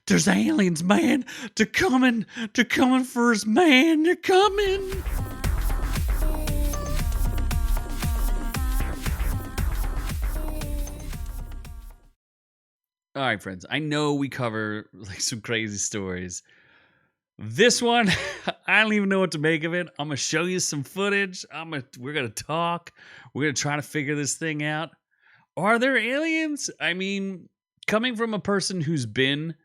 There's aliens, man. They're coming for us, man. They're coming. All right, friends. I know we cover like some crazy stories. This one, I don't even know what to make of it. I'm gonna show you some footage. We're gonna talk. We're gonna try to figure this thing out. Are there aliens? I mean, coming from a person who's been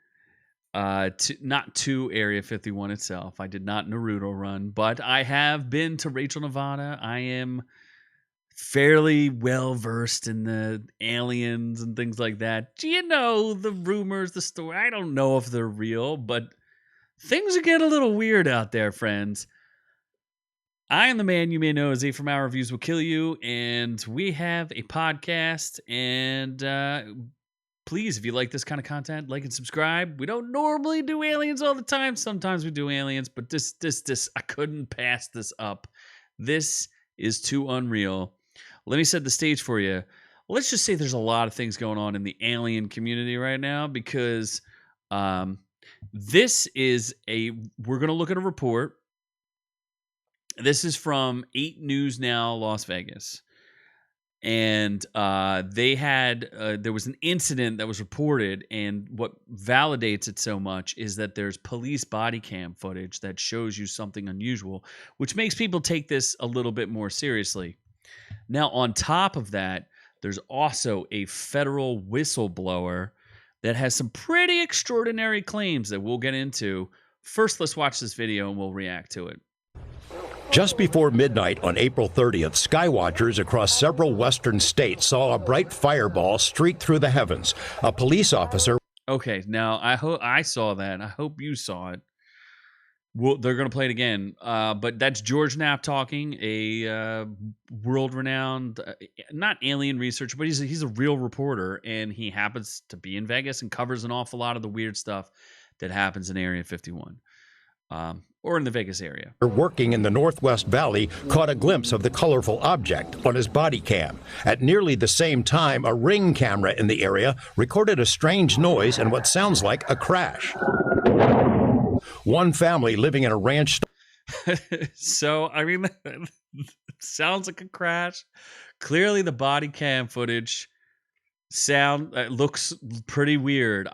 not to Area 51 itself. I did not Naruto run, but I have been to Rachel, Nevada. I am fairly well versed in the aliens and things like that. Do you know the rumors, the story? I don't know if they're real, but things are getting a little weird out there, friends. I am the man you may know as A From Our Reviews Will Kill You, and we have a podcast. And please, if you like this kind of content, like and subscribe. We don't normally do aliens all the time. Sometimes we do aliens, but this, I couldn't pass this up. This is too unreal. Let me set the stage for you. Let's just say there's a lot of things going on in the alien community right now because this is we're going to look at a report. This is from 8 News Now, Las Vegas. And there was an incident that was reported, and what validates it so much is that there's police body cam footage that shows you something unusual, which makes people take this a little bit more seriously. Now, on top of that, there's also a federal whistleblower that has some pretty extraordinary claims that we'll get into. First, let's watch this video and we'll react to it. Just before midnight on April 30th, skywatchers across several western states saw a bright fireball streak through the heavens. A police officer... Okay, now I saw that. I hope you saw it. Well, they're going to play it again. But that's George Knapp talking, a world-renowned, not alien researcher, but he's a real reporter, and he happens to be in Vegas and covers an awful lot of the weird stuff that happens in Area 51. Or in the Vegas area. Working in the Northwest Valley caught a glimpse of the colorful object on his body cam. At nearly the same time, a Ring camera in the area recorded a strange noise and what sounds like a crash. One family living in a ranch... So, I mean, sounds like a crash. Clearly, the body cam footage looks pretty weird.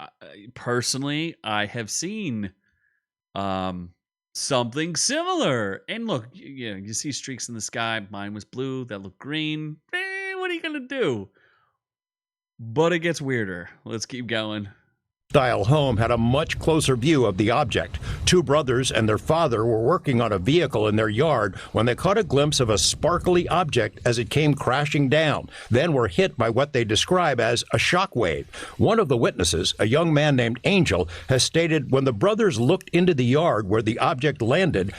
Personally, I have seen... something similar. And look, you see streaks in the sky. Mine was blue. That looked green. What are you going to do? But it gets weirder. Let's keep going. Style home had a much closer view of the object. 2 brothers and their father were working on a vehicle in their yard when they caught a glimpse of a sparkly object as it came crashing down, then were hit by what they describe as a shock wave. One of the witnesses, a young man named Angel, has stated when the brothers looked into the yard where the object landed.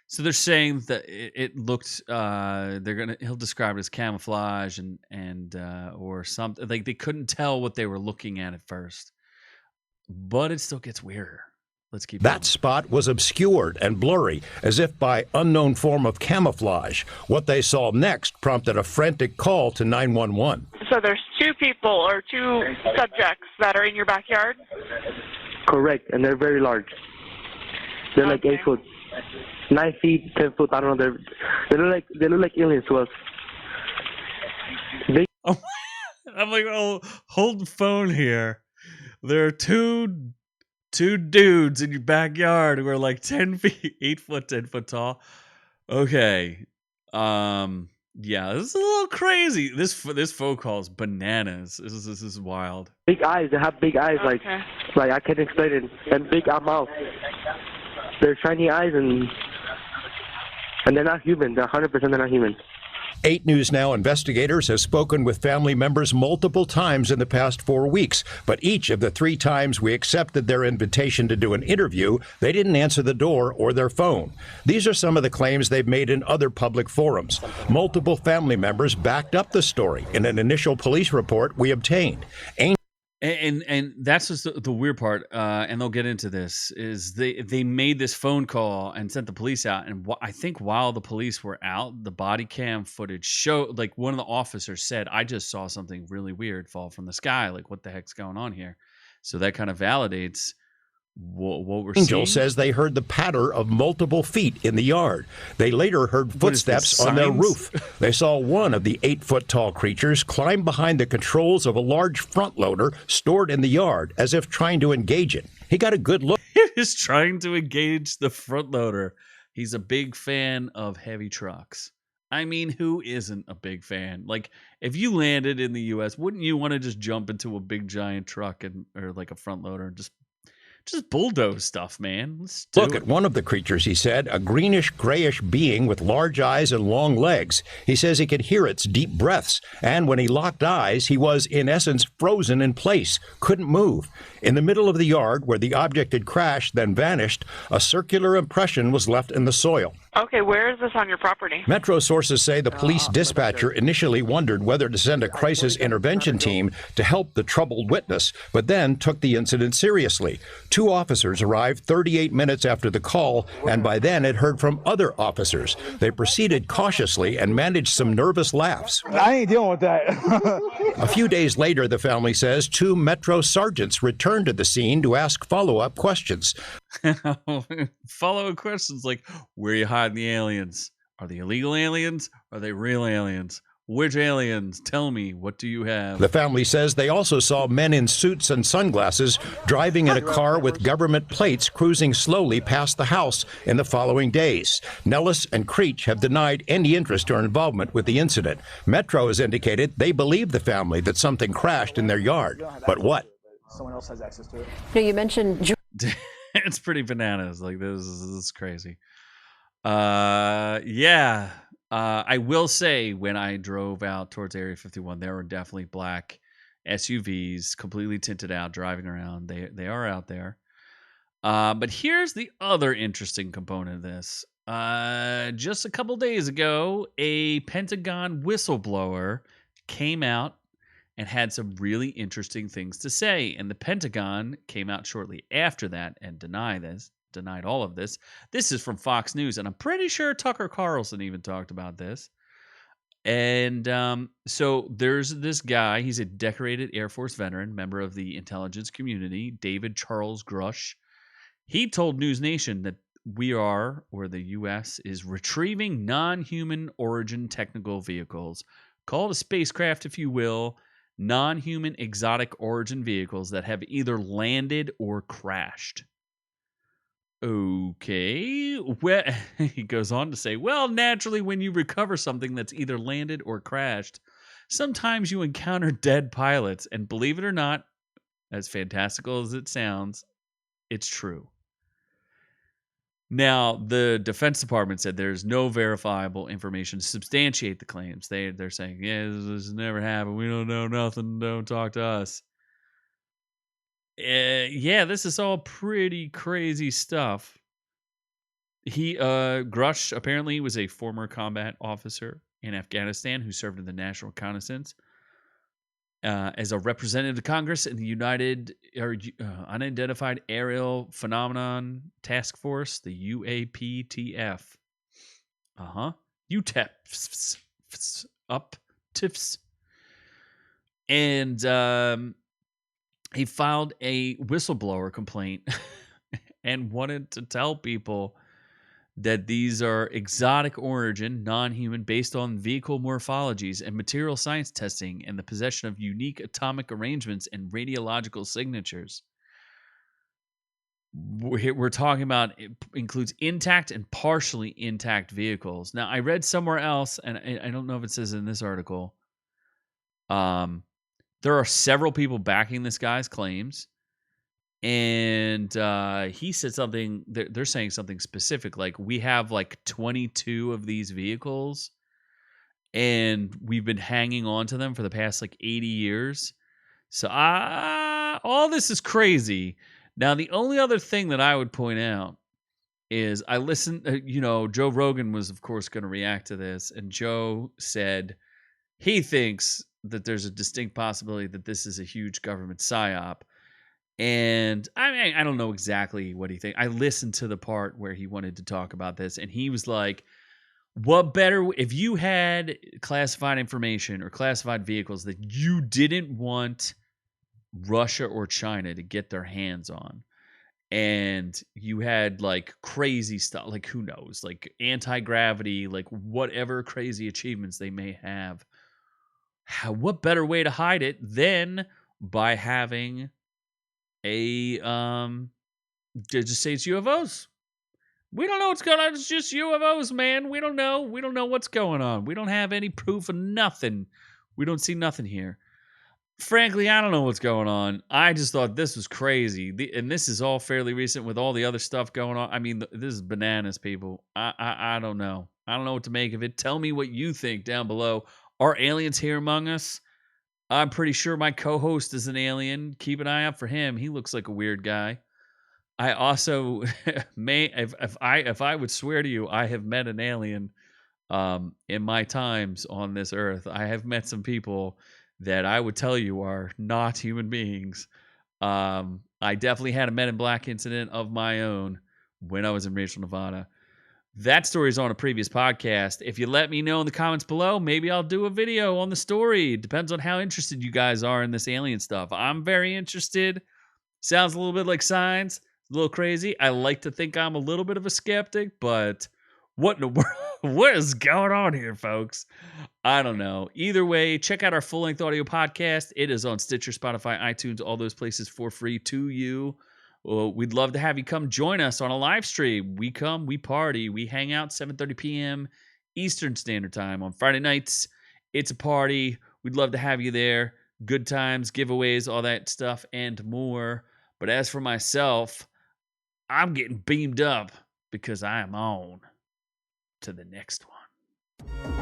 So they're saying that it looked. He'll describe it as camouflage and or something. Like they couldn't tell what they were looking at first. But it still gets weirder. Let's keep That going. spot was obscured and blurry, as if by unknown form of camouflage. What they saw next prompted a frantic call to 911. So there's 2 people or 2 subjects that are in your backyard? Correct, and they're very large. They're like 8 foot, 9 feet, 10 foot. I don't know. They look like aliens to us. I'm like, oh, hold the phone here. There are two dudes in your backyard who are like 10 feet, 8 foot, 10 foot tall. Okay. Yeah, this is a little crazy. This phone call is bananas. This is wild. Big eyes. They have big eyes, like I can't explain it. And big mouth. They're shiny eyes, and they're not human. They're 100% they're not human. 8 News Now investigators have spoken with family members multiple times in the past 4 weeks, but each of the 3 times we accepted their invitation to do an interview, they didn't answer the door or their phone. These are some of the claims they've made in other public forums. Multiple family members backed up the story in an initial police report we obtained. And that's just the weird part, and they'll get into this, is they made this phone call and sent the police out, and I think while the police were out, the body cam footage showed, like one of the officers said, I just saw something really weird fall from the sky, like what the heck's going on here? So that kind of validates what we're Angel seeing? says they heard the patter of multiple feet in the yard. They later heard What is this, footsteps on their signs? roof. They saw one of the 8-foot-tall creatures climb behind the controls of a large front loader stored in the yard, as if trying to engage it. He got a good look. Is trying to engage the front loader. He's a big fan of heavy trucks. I mean, who isn't a big fan? Like, if you landed in the U.S., wouldn't you want to just jump into a big giant truck or like a front loader and just bulldoze stuff, man? Let's do Look it. at one of the creatures, he said, a greenish-grayish being with large eyes and long legs. He says he could hear its deep breaths, and when he locked eyes, he was, in essence, frozen in place, couldn't move. In the middle of the yard, where the object had crashed, then vanished, a circular impression was left in the soil. Okay, where is this on your property? Metro sources say the police dispatcher initially wondered whether to send a crisis intervention team to help the troubled witness, but then took the incident seriously. 2 officers arrived 38 minutes after the call, and by then had heard from other officers. They proceeded cautiously and managed some nervous laughs. I ain't dealing with that. A few days later, the family says, 2 Metro sergeants returned to the scene to ask follow-up questions. Follow-up questions like, where are you hiding the aliens? Are they illegal aliens? Are they real aliens? Which aliens? Tell me, what do you have? The family says they also saw men in suits and sunglasses driving in a car with government plates cruising slowly past the house in the following days. Nellis and Creech have denied any interest or involvement with the incident. Metro has indicated they believe the family that something crashed in their yard. But what? Someone else has access to it. No, you mentioned It's pretty bananas. Like, this is crazy. Yeah. I will say, when I drove out towards Area 51, there were definitely black SUVs, completely tinted out, driving around. They are out there. But here's the other interesting component of this. Just a couple days ago, a Pentagon whistleblower came out and had some really interesting things to say. And the Pentagon came out shortly after that and denied all of this. This is from Fox News, and I'm pretty sure Tucker Carlson even talked about this. And so there's this guy. He's a decorated Air Force veteran, member of the intelligence community, David Charles Grush. He told News Nation that the U.S. is retrieving non-human origin technical vehicles, call it a spacecraft if you will, non-human exotic origin vehicles that have either landed or crashed. Okay. Well, he goes on to say, well, naturally, when you recover something that's either landed or crashed, sometimes you encounter dead pilots. And believe it or not, as fantastical as it sounds, it's true. Now, the Defense Department said there's no verifiable information to substantiate the claims. They're saying, yeah, this never happened. We don't know nothing. Don't talk to us. Yeah, this is all pretty crazy stuff. Grush apparently was a former combat officer in Afghanistan who served in the National Reconnaissance as a representative to Congress in the Unidentified Aerial Phenomenon Task Force, the UAPTF. UTEPs. Up tips. And he filed a whistleblower complaint and wanted to tell people that these are exotic origin, non-human, based on vehicle morphologies and material science testing and the possession of unique atomic arrangements and radiological signatures. We're talking about, it includes intact and partially intact vehicles. Now, I read somewhere else, and I don't know if it says in this article, there are several people backing this guy's claims. And he said something, they're saying something specific, like we have like 22 of these vehicles and we've been hanging on to them for the past like 80 years. So all this is crazy. Now, the only other thing that I would point out is I listened, Joe Rogan was, of course, going to react to this. And Joe said he thinks that there's a distinct possibility that this is a huge government psyop. And I mean, I don't know exactly what he thinks. I listened to the part where he wanted to talk about this, and he was like, what better if you had classified information or classified vehicles that you didn't want Russia or China to get their hands on? and you had like crazy stuff, like who knows, like anti-gravity, like whatever crazy achievements they may have. What better way to hide it than by having a just say it's UFOs. We don't know what's going on. It's just UFOs, man. We don't know. We don't know what's going on. We don't have any proof of nothing. We don't see nothing here. Frankly, I don't know what's going on. I just thought this was crazy. And this is all fairly recent with all the other stuff going on. I mean, this is bananas, people. I don't know. I don't know what to make of it. Tell me what you think down below. Are aliens here among us? I'm pretty sure my co-host is an alien. Keep an eye out for him. He looks like a weird guy. I also may, if I would swear to you, I have met an alien in my times on this earth. I have met some people that I would tell you are not human beings. I definitely had a Men in Black incident of my own when I was in Rachel, Nevada. That story is on a previous podcast. If you let me know in the comments below, maybe I'll do a video on the story. Depends on how interested you guys are in this alien stuff. I'm very interested. Sounds a little bit like science. A little crazy. I like to think I'm a little bit of a skeptic, but what in the world? What is going on here, folks? I don't know. Either way, check out our full-length audio podcast. It is on Stitcher, Spotify, iTunes, all those places for free to you. Well, we'd love to have you come join us on a live stream. We come, we party, we hang out 7:30 p.m. Eastern Standard Time on Friday nights. It's a party. We'd love to have you there. Good times, giveaways, all that stuff, and more. But as for myself, I'm getting beamed up because I am on to the next one.